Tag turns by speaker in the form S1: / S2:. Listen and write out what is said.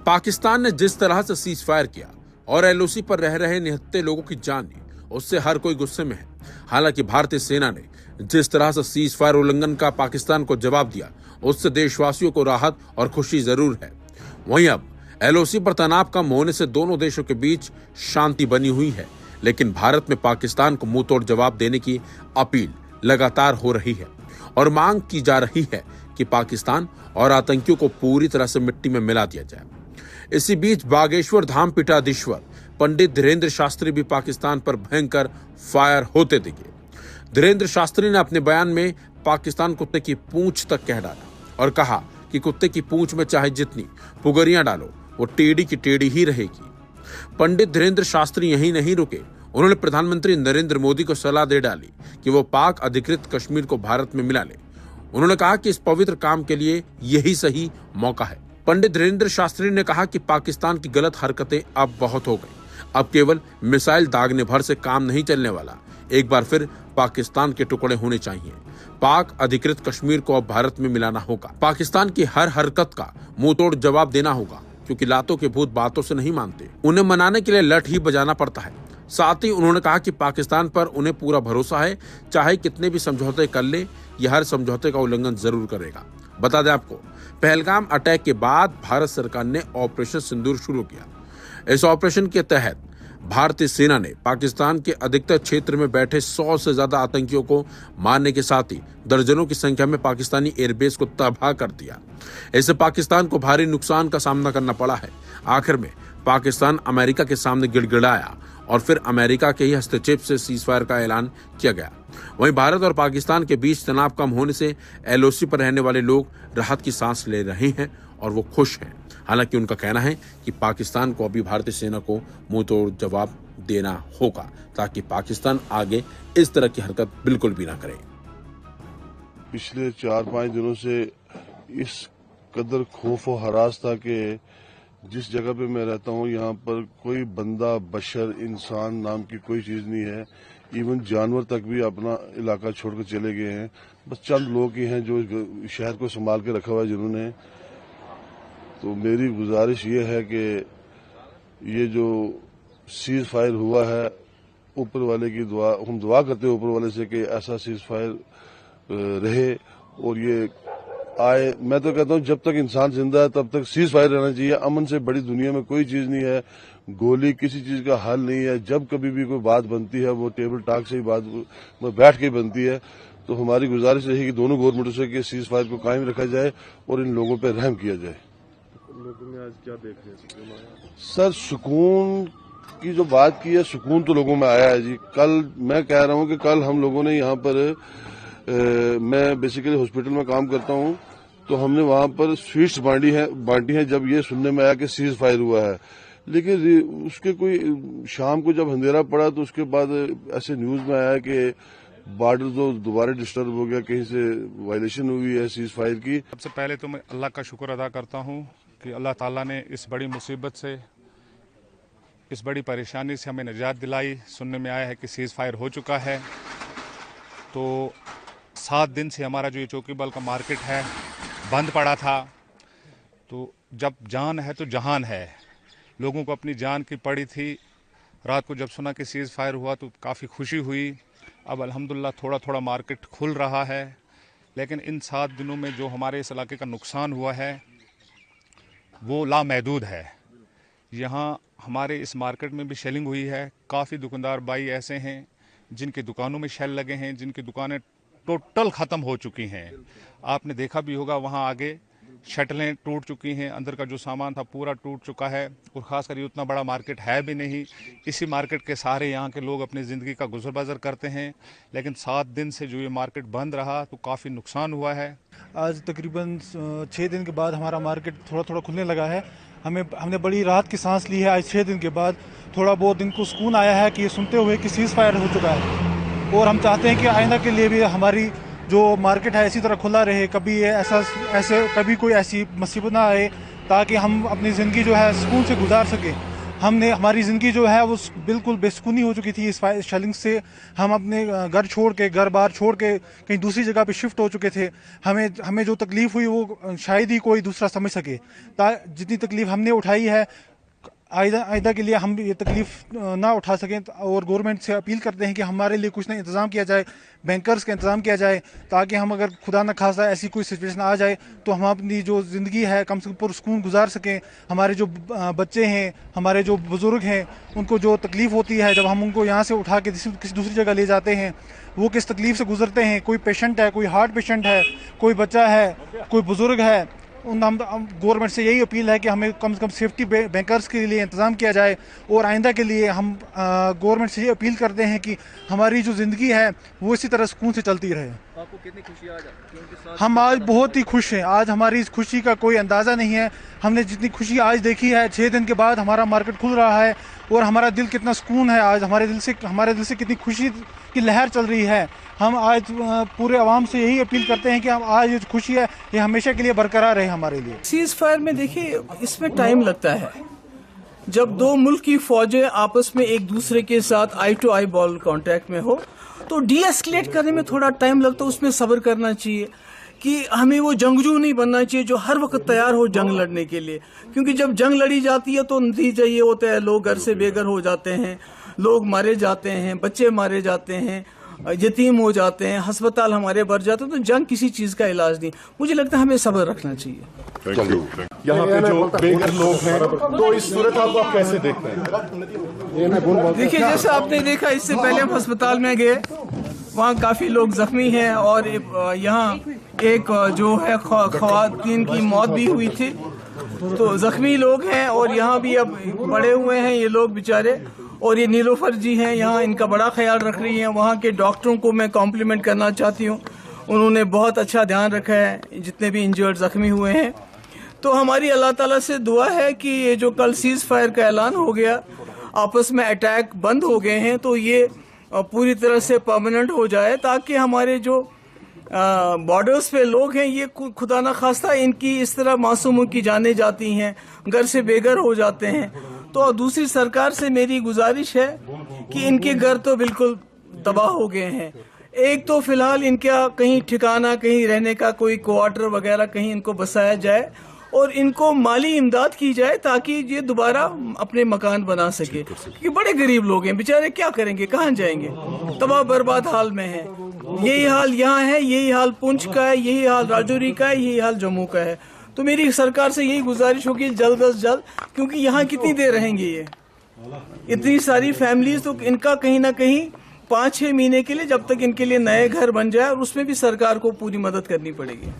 S1: पाकिस्तान ने जिस तरह से सीज फायर किया और एलओसी पर रह रहे निहत्थे लोगों की जान ली, उससे हर कोई गुस्से में है। हालांकि भारतीय सेना ने जिस तरह से सीज फायर उल्लंघन का पाकिस्तान को जवाब दिया, उससे देशवासियों को राहत और खुशी जरूर है। वहीं अब एलओसी पर तनाव कम होने से दोनों देशों के बीच शांति बनी हुई है, लेकिन भारत में पाकिस्तान को मुंह तोड़ जवाब देने की अपील लगातार हो रही है और मांग की जा रही है कि पाकिस्तान और आतंकियों को पूरी तरह से मिट्टी में मिला दिया जाए। इसी बीच बागेश्वर धाम पीठाधीश्वर पंडित धीरेन्द्र शास्त्री भी पाकिस्तान पर भयंकर फायर होते दिखे। धीरेन्द्र शास्त्री ने अपने बयान में पाकिस्तान कुत्ते की पूंछ तक कह डाला और कहा कि कुत्ते की पूंछ में चाहे जितनी पुगरियां डालो, वो टेढ़ी की टेढ़ी ही रहेगी। पंडित धीरेन्द्र शास्त्री यहीं नहीं रुके, उन्होंने प्रधानमंत्री नरेंद्र मोदी को सलाह दे डाली कि वो पाक अधिकृत कश्मीर को भारत में मिला ले। उन्होंने कहा कि इस पवित्र काम के लिए यही सही मौका है। पंडित धीरेन्द्र शास्त्री ने कहा कि पाकिस्तान की गलत हरकतें अब बहुत हो गई। अब केवल मिसाइल दागने भर से काम नहीं चलने वाला, एक बार फिर पाकिस्तान के टुकड़े होने चाहिए। पाक अधिकृत कश्मीर को अब भारत में मिलाना होगा। पाकिस्तान की हर हरकत का मुंह तोड़ जवाब देना होगा, क्योंकि लातों के भूत बातों से नहीं मानते, उन्हें मनाने के लिए लठ ही बजाना पड़ता है। साथ ही उन्होंने कहा कि पाकिस्तान पर उन्हें पूरा भरोसा है, चाहे कितने भी समझौते कर ले, यह हर समझौते का उल्लंघन जरूर करेगा। बता दें आपको, पहलगाम अटैक के बाद भारत सरकार ने ऑपरेशन सिंदूर शुरू किया। इस ऑपरेशन के तहत भारतीय सेना ने पाकिस्तान के अधिकतर क्षेत्र में बैठे 100 से ज्यादा आतंकियों को मारने के साथ ही दर्जनों की संख्या में पाकिस्तानी एयरबेस को तबाह कर दिया। इससे पाकिस्तान को भारी नुकसान का सामना करना पड़ा है। आखिर में पाकिस्तान अमेरिका के सामने गिड़गिड़ाया और फिर अमेरिका के ही हस्तक्षेप से सीज फायर का ऐलान किया गया। वहीं भारत और पाकिस्तान के बीच तनाव कम होने से एलओसी पर रहने वाले लोग राहत की सांस ले रहे हैं और वो खुश हैं। हालांकि उनका कहना है कि पाकिस्तान को अभी भारतीय सेना को मुंह तोड़ जवाब देना होगा, ताकि पाकिस्तान आगे इस तरह की हरकत बिल्कुल भी ना करे।
S2: पिछले 4-5 दिनों से इस कदर खौफ और हरास था कि जिस जगह पे मैं रहता हूँ, यहाँ पर कोई बंदा, बशर, इंसान नाम की कोई चीज नहीं है। इवन जानवर तक भी अपना इलाका छोड़कर चले गए हैं। बस चंद लोग ही हैं जो शहर को संभाल के रखा हुआ है जिन्होंने। तो मेरी गुजारिश ये है कि ये जो सीज फायर हुआ है, ऊपर वाले की दुआ, हम दुआ करते हैं ऊपर वाले से कि ऐसा सीज फायर रहे और ये आए। मैं तो कहता हूँ जब तक इंसान जिंदा है तब तक सीज फायर रहना चाहिए। अमन से बड़ी दुनिया में कोई चीज नहीं है। गोली किसी चीज का हल नहीं है। जब कभी भी कोई बात बनती है वो टेबल टॉक से ही बात बैठ के बनती है। तो हमारी गुजारिश रही कि दोनों गवर्नमेंटों से कि सीज फायर को कायम रखा जाए और इन लोगों पर रहम किया जाए।
S3: लोगों में आज क्या देख रहे हैं
S2: सर? सुकून की जो बात की है, सुकून तो लोगों में आया है जी। कल मैं कह रहा हूँ कि कल हम लोगों ने यहाँ पर मैं बेसिकली हॉस्पिटल में काम करता हूँ, तो हमने वहां पर स्वीट्स बांटी हैं जब ये सुनने में आया कि सीज फायर हुआ है। लेकिन उसके कोई शाम को जब अंधेरा पड़ा तो उसके बाद ऐसे न्यूज में आया कि बॉर्डर तो दोबारा डिस्टर्ब हो गया, कहीं से वायलेशन हुई है सीज फायर की।
S4: सबसे पहले तो मैं अल्लाह का शुक्र अदा करता हूँ कि अल्लाह ताला ने इस बड़ी मुसीबत से, इस बड़ी परेशानी से हमें निजात दिलाई। सुनने में आया है कि सीज फायर हो चुका है। तो 7 दिन से हमारा जो ये चौकीबल का मार्केट है बंद पड़ा था। तो जब जान है तो जहान है, लोगों को अपनी जान की पड़ी थी। रात को जब सुना कि सीज फायर हुआ तो काफ़ी खुशी हुई। अब अल्हम्दुलिल्लाह थोड़ा थोड़ा मार्केट खुल रहा है। लेकिन इन 7 दिनों में जो हमारे इस इलाके का नुकसान हुआ है वो लामहदूद है। यहाँ हमारे इस मार्केट में भी शेलिंग हुई है। काफ़ी दुकानदार भाई ऐसे हैं जिनकी दुकानों में शेल लगे हैं, जिनकी दुकानें टोटल ख़त्म हो चुकी हैं। आपने देखा भी होगा वहाँ आगे शटलें टूट चुकी हैं, अंदर का जो सामान था पूरा टूट चुका है। और ख़ासकर ये उतना बड़ा मार्केट है भी नहीं। इसी मार्केट के सहारे यहाँ के लोग अपनी ज़िंदगी का गुजर बसर करते हैं। लेकिन 7 दिन से जो ये मार्केट बंद रहा तो काफ़ी नुकसान हुआ है।
S5: आज तकरीबन 6 दिन के बाद हमारा मार्केट थोड़ा थोड़ा खुलने लगा है। हमने बड़ी राहत की सांस ली है। आज 6 दिन के बाद थोड़ा बहुत दिन को सुकून आया है कि ये सुनते हुए कि सीज फायर हो चुका है। और हम चाहते हैं कि आइंदा के लिए भी हमारी जो मार्केट है इसी तरह खुला रहे। कभी कभी कोई ऐसी मुसीबत ना आए, ताकि हम अपनी ज़िंदगी जो है सुकून से गुजार सकें। हमने हमारी ज़िंदगी जो है वो बिल्कुल बेसुकूनी हो चुकी थी इस शेलिंग से। हम अपने घर छोड़ के, घर बार छोड़ के कहीं दूसरी जगह पे शिफ्ट हो चुके थे। हमें जो तकलीफ़ हुई वो शायद ही कोई दूसरा समझ सके। जितनी तकलीफ़ हमने उठाई है, आइंदा के लिए हम ये तकलीफ़ ना उठा सकें, और गवर्नमेंट से अपील करते हैं कि हमारे लिए कुछ ना इंतज़ाम किया जाए, बैंकर्स का इंतज़ाम किया जाए, ताकि हम अगर खुदा न खासा ऐसी कोई सिचुएशन आ जाए तो हम अपनी जो ज़िंदगी है कम से कम पुरसुकून गुजार सकें। हमारे जो बच्चे हैं, हमारे जो बुज़ुर्ग हैं, उनको जो तकलीफ़ होती है जब हम उनको यहाँ से उठा के किसी दूसरी जगह ले जाते हैं, वो किस तकलीफ़ से गुजरते हैं। कोई पेशेंट है, कोई हार्ट पेशेंट है, कोई बच्चा है, कोई बुज़ुर्ग है। हम गवर्नमेंट से यही अपील है कि हमें कम से कम सेफ्टी बैंकर्स के लिए इंतज़ाम किया जाए, और आइंदा के लिए हम गवर्नमेंट से ये अपील करते हैं कि हमारी जो ज़िंदगी है वो इसी तरह सुकून से चलती रहे।
S3: आपको कितनी खुशी आज?
S5: हम आज बहुत ही खुश हैं। आज हमारी इस खुशी का कोई अंदाज़ा नहीं है। हमने जितनी खुशी आज देखी है, 6 दिन के बाद हमारा मार्केट खुल रहा है, और हमारा दिल कितना सुकून है। आज हमारे दिल से कितनी खुशी की लहर चल रही है। हम आज पूरे आवाम से यही अपील करते हैं कि हम आज जो खुशी है ये हमेशा के लिए बरकरार रहे हमारे लिए।
S6: सीज फायर में देखिए, इसमें टाइम लगता है। जब दो मुल्क की फौजें आपस में एक दूसरे के साथ आई टू आई बॉल कांटेक्ट में हो तो डी एस्केलेट करने में थोड़ा टाइम लगता है। उसमें सब्र करना चाहिए कि हमें वो जंगजू नहीं बनना चाहिए जो हर वक्त तैयार हो जंग लड़ने के लिए, क्योंकि जब जंग लड़ी जाती है तो नतीजा ये होता है लोग घर से बेघर हो जाते हैं, लोग मारे जाते हैं, बच्चे मारे जाते हैं, यतीम हो जाते हैं, अस्पताल हमारे भर जाते हैं। तो जंग किसी चीज का इलाज नहीं। मुझे लगता है हमें सब्र रखना चाहिए।
S7: यहाँ पे जो बेघर लोग हैं, तो इस सूरत हाल को आप कैसे देखते हैं?
S6: देखिए, जैसे आपने देखा, इससे पहले हम अस्पताल में गए, वहाँ काफी लोग जख्मी हैं, और यहाँ एक जो है खवातीन की मौत भी हुई थी। तो जख्मी लोग हैं, और यहाँ भी अब बड़े हुए हैं ये लोग बेचारे। और ये नीलोफर जी हैं यहाँ, इनका बड़ा ख्याल रख रही हैं। वहाँ के डॉक्टरों को मैं कॉम्प्लीमेंट करना चाहती हूँ, उन्होंने बहुत अच्छा ध्यान रखा है जितने भी इंजर्ड जख्मी हुए हैं। तो हमारी अल्लाह ताला से दुआ है कि ये जो कल सीज फायर का ऐलान हो गया, आपस में अटैक बंद हो गए हैं, तो ये पूरी तरह से परमानेंट हो जाए, ताकि हमारे जो बॉर्डर्स पे लोग हैं, ये खुदा न खास्ता इनकी इस तरह मासूमों की जानें जाती हैं, घर से बेघर हो जाते हैं। तो दूसरी सरकार से मेरी गुजारिश है कि इनके घर तो बिल्कुल तबाह हो गए हैं। एक तो फिलहाल इनका कहीं ठिकाना, कहीं रहने का कोई क्वार्टर वगैरह कहीं इनको बसाया जाए, और इनको माली इमदाद की जाए ताकि ये दोबारा अपने मकान बना सके, क्योंकि बड़े गरीब लोग हैं बेचारे, क्या करेंगे, कहाँ जाएंगे, तबाह बर्बाद हाल में है। यही हाल यहाँ है, यही हाल पुंछ का है, यही हाल राजौरी का है, यही हाल जम्मू का है। तो मेरी सरकार से यही गुजारिश होगी जल्द अज जल्द, क्योंकि यहाँ कितनी देर रहेंगे ये इतनी सारी फैमिलीज, तो इनका कहीं ना कहीं 5-6 महीने के लिए, जब तक इनके लिए नए घर बन जाए, और उसमें भी सरकार को पूरी मदद करनी पड़ेगी।